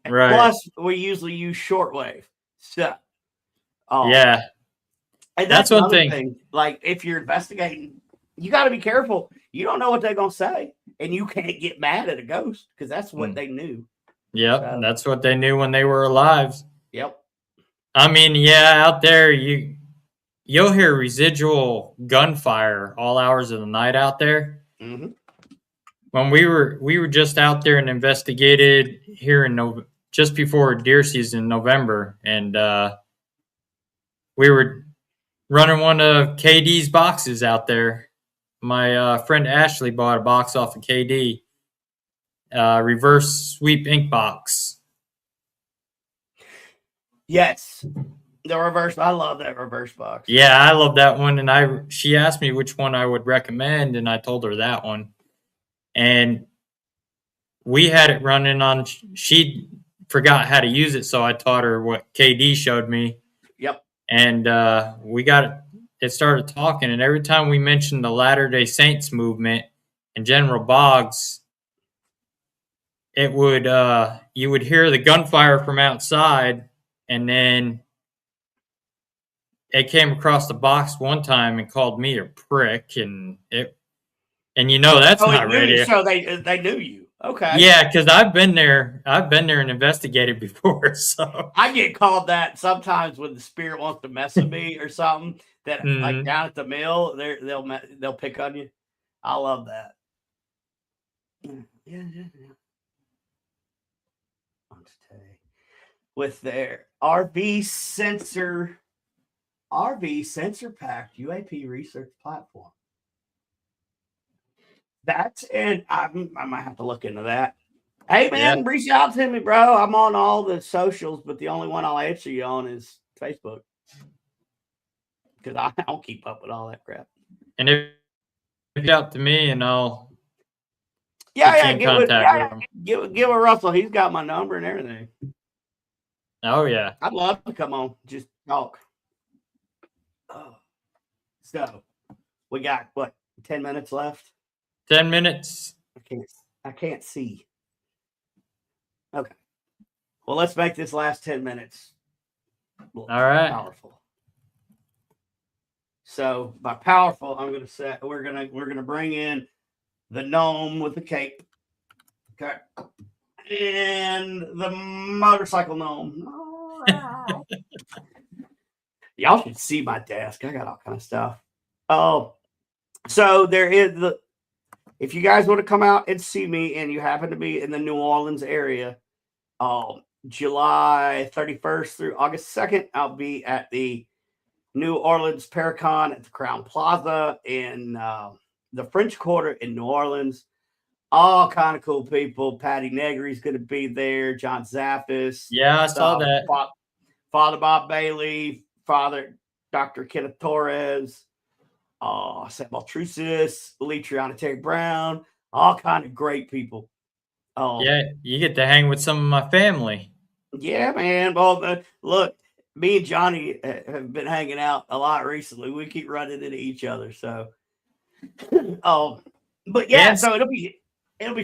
Right. Plus, we usually use shortwave. So, yeah. And that's one thing. Like, if you're investigating, you got to be careful. You don't know what they're going to say, and you can't get mad at a ghost, because that's what they knew. Yep, so, that's what they knew when they were alive. Yep. I mean, yeah, out there you'll hear residual gunfire all hours of the night out there. Mm-hmm. When we were just out there and investigated here in just before deer season in November, and we were running one of KD's boxes out there. My friend Ashley bought a box off of KD, reverse sweep ink box. Yes. The reverse, I love that reverse box. Yeah, I love that one. And she asked me which one I would recommend, and I told her that one. And we had it running on, she forgot how to use it, so I taught her what KD showed me. Yep. And it started talking, and every time we mentioned the Latter-day Saints movement and General Boggs, it would you would hear the gunfire from outside, and then it came across the box one time and called me a prick, and that's not radio. So they knew you. Okay. Yeah, because I've been there and investigated before. So I get called that sometimes when the spirit wants to mess with me or something. That like down at the mill, they'll pick on you. I love that. Yeah. With their RV sensor packed UAP research platform. That's it. I might have to look into that. Hey man, reach out to me, bro. I'm on all the socials, but the only one I'll answer you on is Facebook, because I don't keep up with all that crap. And if you reach out to me, and I'll give a Russell. He's got my number and everything. Oh yeah, I'd love to come on, just talk. So we got what, 10 minutes left? 10 minutes. I can't see. Okay. Well, let's make this last 10 minutes all right powerful. So by powerful, I'm going to say we're going to bring in the gnome with the cape. Okay. And the motorcycle gnome. All right. Y'all should see my desk. I got all kind of stuff. Oh, so there is if you guys want to come out and see me, and you happen to be in the New Orleans area, July 31st through August 2nd, I'll be at the New Orleans Paracon at the Crown Plaza in the French Quarter in New Orleans. All kind of cool people. Patty Negri's going to be there. John Zappis. Yeah, I saw that. Father Bob Bailey. Father Dr. Kenneth Torres. Sam Baltrusis. Lee Triana Terry Brown. All kind of great people. Yeah, you get to hang with some of my family. Yeah, man. Well, look, me and Johnny have been hanging out a lot recently. We keep running into each other. So, but yeah, so it'll be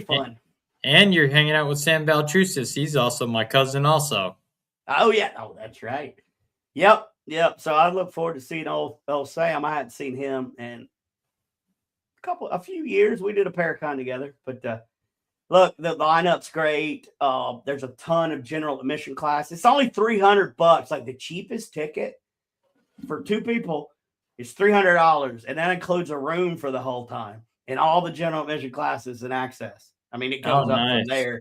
fun. And you're hanging out with Sam Baltrusis. He's also my cousin also. Oh, yeah. Oh, that's right. Yep. So I look forward to seeing old Sam. I hadn't seen him in a few years. We did a Paracon together. But look, the lineup's great. There's a ton of general admission class. It's only $300. Like, the cheapest ticket for two people is $300. And that includes a room for the whole time and all the general admission classes and access. I mean, it goes up from there.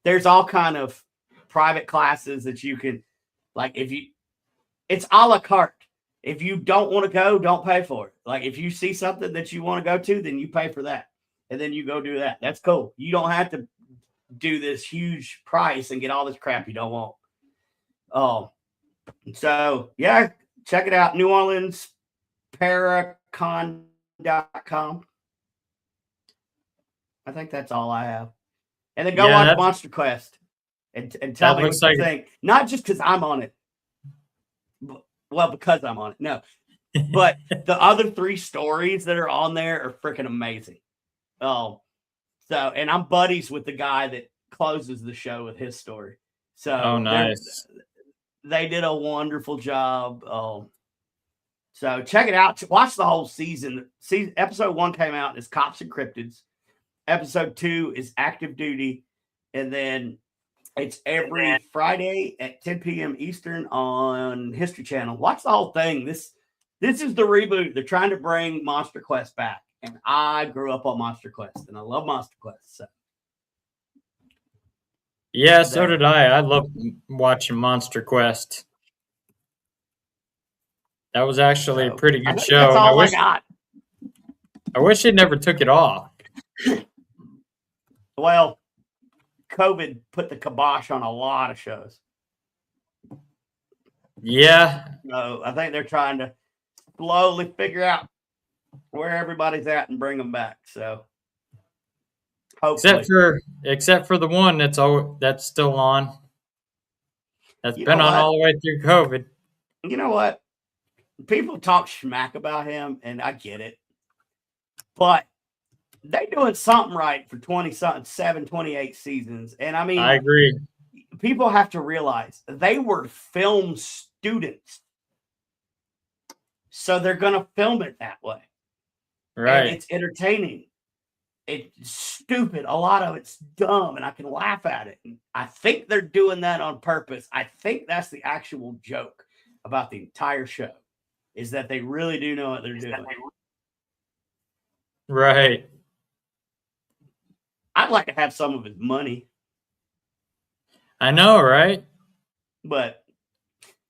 There's all kind of private classes that you can, like, it's a la carte. If you don't want to go, don't pay for it. Like, if you see something that you want to go to, then you pay for that. And then you go do that. That's cool. You don't have to do this huge price and get all this crap you don't want. So, yeah, check it out. New Orleans Paracon.com. I think that's all I have. And then go watch Monster Quest and tell me what you think. Not just because I'm on it, Well, because I'm on it. No. But the other 3 stories that are on there are freaking amazing. Oh, so, and I'm buddies with the guy that closes the show with his story. Oh, So nice. they did a wonderful job. So check it out. Watch the whole season. Episode 1 came out as Cops and Cryptids. Episode 2 is Active Duty. And then it's every Friday at 10 p.m. Eastern on History Channel. Watch the whole thing. This is the reboot. They're trying to bring Monster Quest back. And I grew up on Monster Quest, and I love Monster Quest. So. Yeah, so did I. I love watching Monster Quest. That was actually a pretty good show. That's all I got. I wish it never took it off. Well, COVID put the kibosh on a lot of shows. Yeah. So I think they're trying to slowly figure out where everybody's at and bring them back. So hopefully. Except for the one that's still on. That's been on all the way through COVID. You know what? People talk smack about him, and I get it. But they doing something right for 28 seasons. And I mean, I agree. People have to realize they were film students. So they're going to film it that way. Right. And it's entertaining. It's stupid. A lot of it's dumb, and I can laugh at it. And I think they're doing that on purpose. I think that's the actual joke about the entire show, is that they really do know what they're doing. Right. I'd like to have some of his money. I know, right? But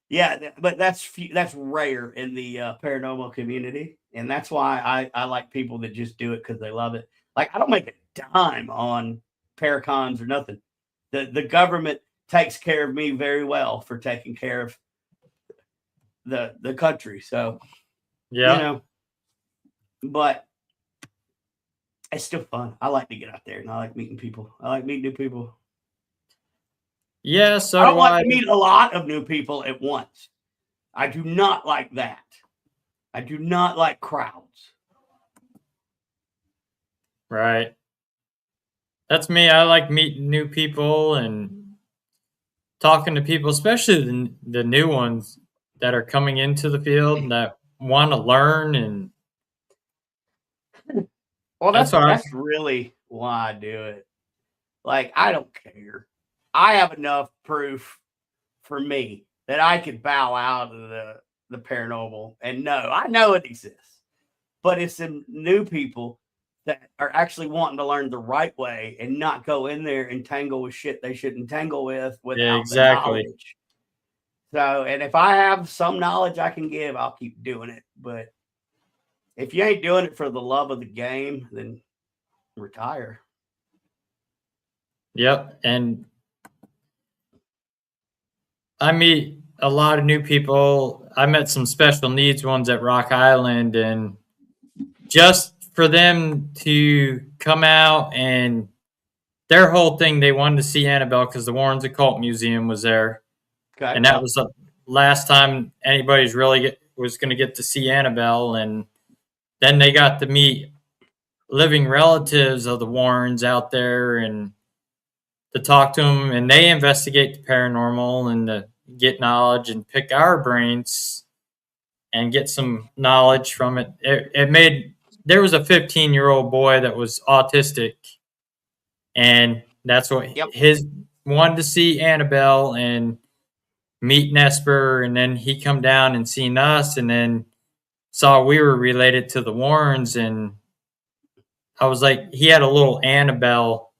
yeah, but that's rare in the paranormal community, and that's why I like people that just do it because they love it. Like, I don't make a dime on Paracons or nothing. The government takes care of me very well for taking care of the country. So yeah, but it's still fun. I like to get out there, and I like meeting people. I like meeting new people. Yeah, so I don't like to meet a lot of new people at once. I do not like that. I do not like crowds. Right. That's me. I like meeting new people and talking to people, especially the new ones that are coming into the field that want to learn. And well, that's really why I do it. Like, I don't care. I have enough proof for me that I could bow out of the paranormal and know. I know it exists, but it's some new people that are actually wanting to learn the right way and not go in there and tangle with shit they shouldn't tangle with without the knowledge. So, and if I have some knowledge I can give, I'll keep doing it. But if you ain't doing it for the love of the game, then retire. Yep. And I meet a lot of new people. I met some special needs ones at Rock Island, and just for them to come out and their whole thing, they wanted to see Annabelle because the Warrens Occult Museum was there. Okay, and that was the last time anybody's really was going to get to see Annabelle. And then they got to meet living relatives of the Warrens out there and to talk to them, and they investigate the paranormal and to get knowledge and pick our brains and get some knowledge from it. There was a 15-year-old boy that was autistic, and that's what his wanted to see Annabelle and meet Nesper, and then he come down and seen us, and then saw we were related to the Warrens, and I was like, he had a little Annabelle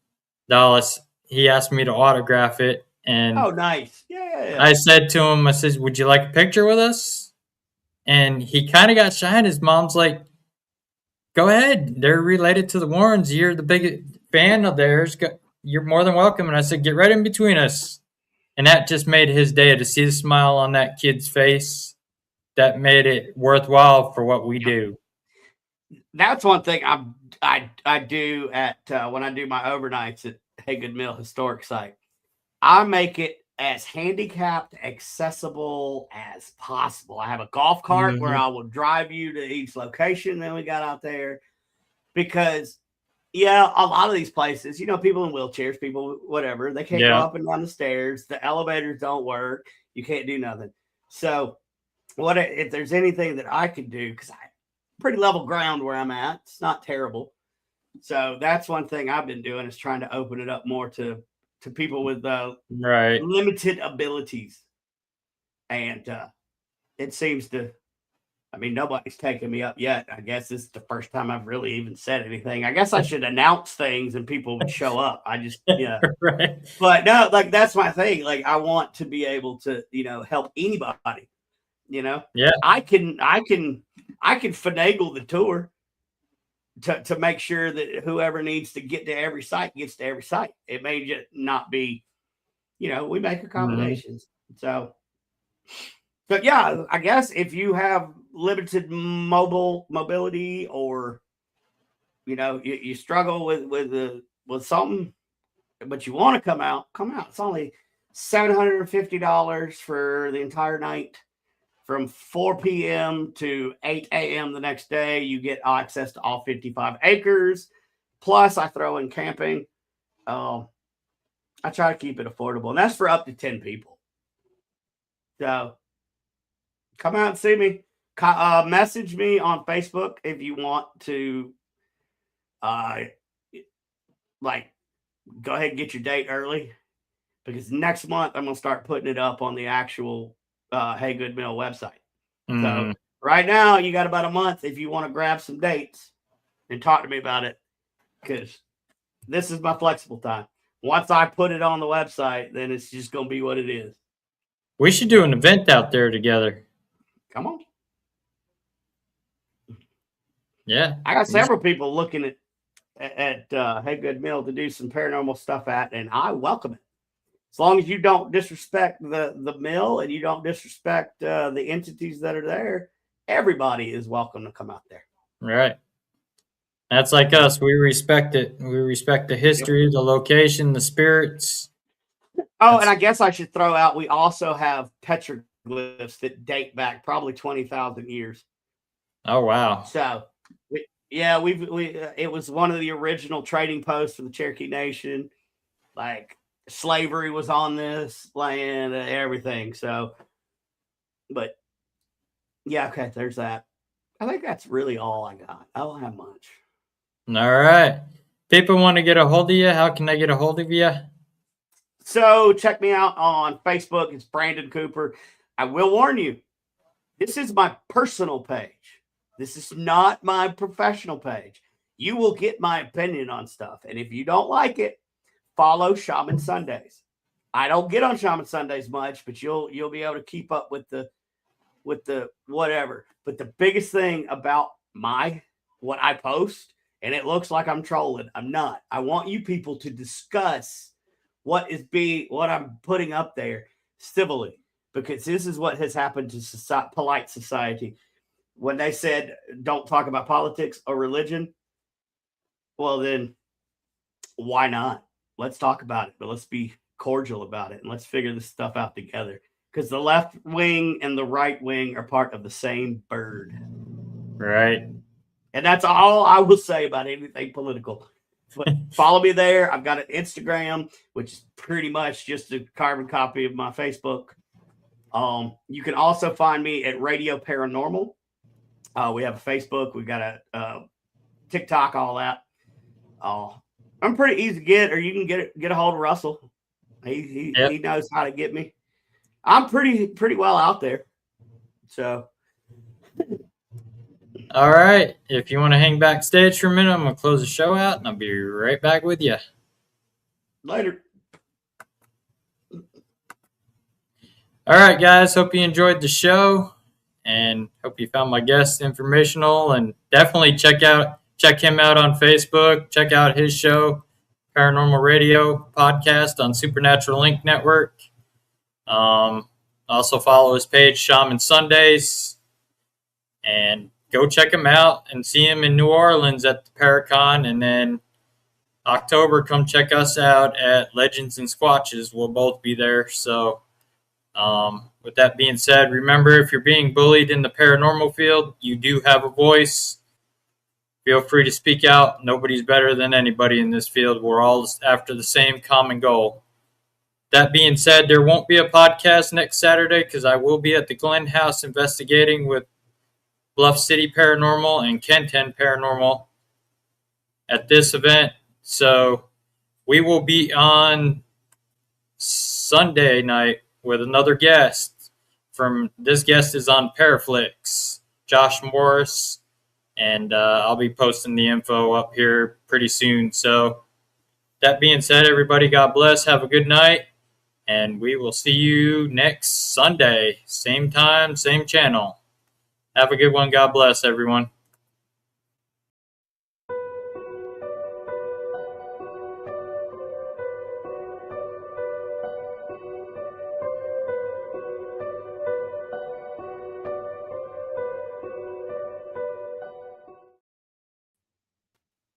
doll. He asked me to autograph it, and oh, nice, yeah. I said to him, I said, "Would you like a picture with us?" And he kind of got shy, and his mom's like, "Go ahead. They're related to the Warrens. You're the big fan of theirs. You're more than welcome." And I said, "Get right in between us." And that just made his day, to see the smile on that kid's face. That made it worthwhile for what we do. That's one thing I do at when I do my overnights at Haygood Mill Historic Site. I make it as handicapped accessible as possible. I have a golf cart where Mm-hmm. I will drive you to each location that we got out there, because yeah, a lot of these places, people in wheelchairs, people whatever, they can't go Yeah. up and down the stairs, the elevators don't work, you can't do nothing. So what if there's anything that I could do, because I pretty level ground where I'm at, it's not terrible. So that's one thing I've been doing, is trying to open it up more to people with Right. limited abilities. And it seems to, I mean, nobody's taken me up yet. I guess this is the first time I've really even said anything. I guess I should announce things and people would show up. I just, yeah. Right. But no, like, that's my thing. Like, I want to be able to, help anybody, Yeah. I can finagle the tour to make sure that whoever needs to get to every site gets to every site. It may just not be, we make accommodations. So, but yeah, I guess if you have limited mobility, or you struggle with something, but you want to come out. It's only $750 for the entire night. From 4 p.m. to 8 a.m. the next day, you get access to all 55 acres. Plus, I throw in camping. I try to keep it affordable, and that's for up to 10 people. So come out and see me. Message me on Facebook if you want to, like, go ahead and get your date early, because next month I'm going to start putting it up on the actual Hey Good Meal website. So right now you got about a month if you want to grab some dates and talk to me about it, because this is my flexible time. Once I put it on the website, then it's just going to be what it is. We should do an event out there together. Come on. Yeah. I got several people looking at Hey Good Meal to do some paranormal stuff at, and I welcome it. As long as you don't disrespect the mill and you don't disrespect the entities that are there, everybody is welcome to come out there. Right. That's like us. We respect it. We respect the history, the location, the spirits. Oh, and I guess I should throw out, we also have petroglyphs that date back probably 20,000 years. Oh, wow. So, it was one of the original trading posts for the Cherokee Nation. Like, slavery was on this land, everything. So, but yeah, okay, there's that. I think that's really all I got. I don't have much. All right. People want to get a hold of you. How can they get a hold of you? So check me out on Facebook. It's Brandon Cooper. I will warn you, this is my personal page. This is not my professional page. You will get my opinion on stuff. And if you don't like it, follow Shaman Sundays. I don't get on Shaman Sundays much, but you'll be able to keep up with the whatever. But the biggest thing about what I post, and it looks like I'm trolling, I'm not. I want you people to discuss what I'm putting up there civilly, because this is what has happened to polite society. When they said don't talk about politics or religion, well then why not? Let's talk about it, but let's be cordial about it, and let's figure this stuff out together, because the left wing and the right wing are part of the same bird. Right. And that's all I will say about anything political. But follow me there. I've got an Instagram, which is pretty much just a carbon copy of my Facebook. You can also find me at Radio Paranormal. We have a Facebook. We've got a TikTok, all that. I'm pretty easy to get, or you can get a hold of Russell. He knows how to get me. I'm pretty well out there. So. All right. If you want to hang backstage for a minute, I'm going to close the show out, and I'll be right back with you. Later. All right, guys. Hope you enjoyed the show, and hope you found my guest informational. And definitely check him out on Facebook. Check out his show, Paranormal Radio Podcast on Supernatural Link Network. Also follow his page, Shaman Sundays, and go check him out and see him in New Orleans at the Paracon, and then October, come check us out at Legends and Squatches. We'll both be there. So, with that being said, remember, if you're being bullied in the paranormal field, you do have a voice. Feel free to speak out. Nobody's better than anybody in this field. We're all after the same common goal. That being said, there won't be a podcast next Saturday because I will be at the Glen House investigating with Bluff City Paranormal and Kenton Paranormal at this event. So we will be on Sunday night with another guest. This guest is on Paraflix, Josh Morris, and I'll be posting the info up here pretty soon. So that being said, everybody, God bless. Have a good night, and we will see you next Sunday, same time, same channel. Have a good one. God bless, everyone.